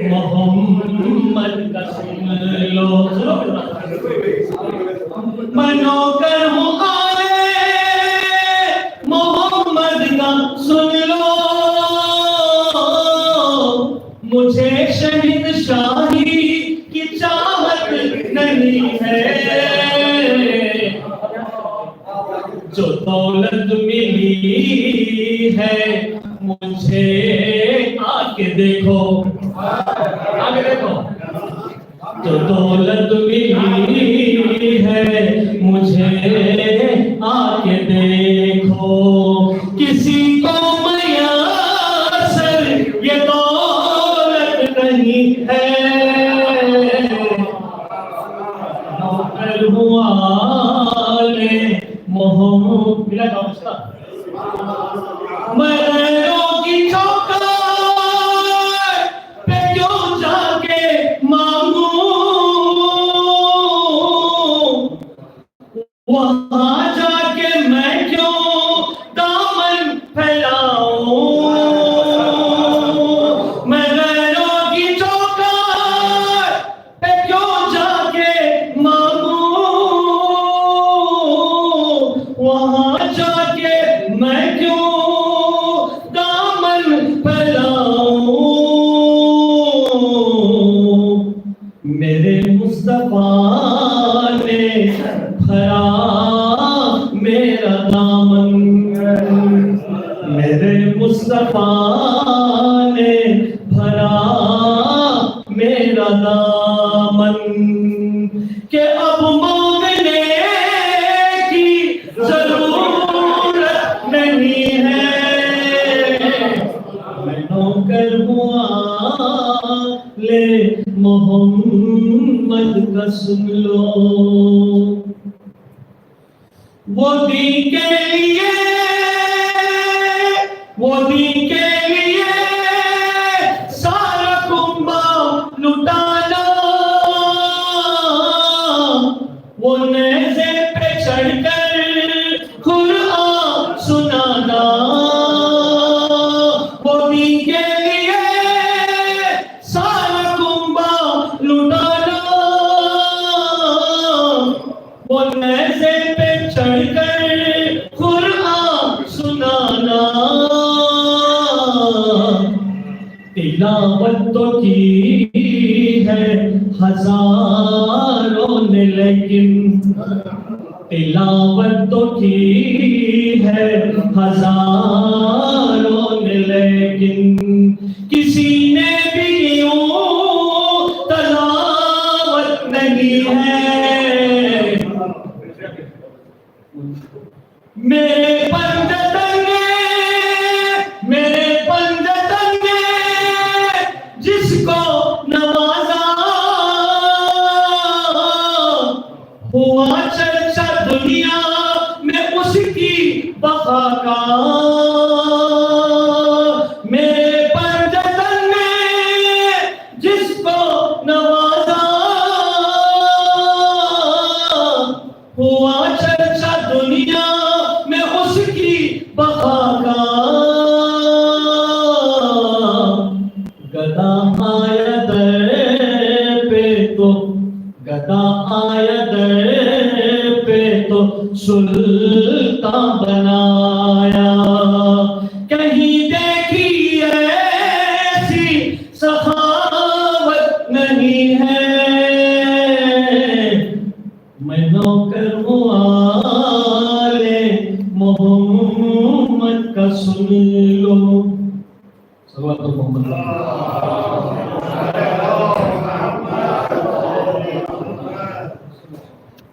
मोहम्मद का सुन लो, मैं नौकर हूँ आले मोहम्मद का सुन लो, मुझे शहीद शाही की चाहत नहीं है, जो दौलत मिली है मुझे आके देखो, आगे देखो, जो दौलत मिली है मुझे आके देखो, किसी को मयसर ये दौलत नहीं है, नौकर हूँ आले मोहम्मद मैं गैरों की चौखट पे क्यों जाके मांगूं, वहां जाके मैं क्यों दामन फैलाऊं, मैं गैरों की चौखट पे क्यों जाके मांगूं, वहां जाके मैं क्यों दामन फैलाऊं, मेरे मुस्तफा ने भरा मेरा दामन, मेरे मुस्तफा ने भरा मेरा दामन, कि अब मांगने की जरूरत नहीं है, मैं नौकर हूँ आले मोहम्मद का सुन लो, वो दीन के लिए, वो दीन के लिए सारा कुंबा लुटाना, वो नेज़े पे चढ़कर कुरान सुनाना, वो दीन के लिए सारा कुंबा लुटाना, वो नेज़े पे चढ़कर कुरान सुनाना, तिलावत तो की है हजारों ने लेकिन, तिलावत तो की है हजारों ने लेकिन, किसी ने भी यूं तलावत नहीं है, मेरे पंजतंगे, मेरे पंजतंगे जिसको नवाजा, हुआ चर्चा दुनिया में उसकी बका का, मेरे पंजतंगे जिसको नवाजा, हुआ चर्चा दुनिया में उसकी बका का, गदा आया दर पे तो, गदा आया दर पे तो सुल्तान बनाया, कहीं देखी ऐसी सखावत नहीं है, मैं नौकर हूँ आले मोहम्मद का सुन लो, सल्लल्लाहु अलैहि वसल्लम।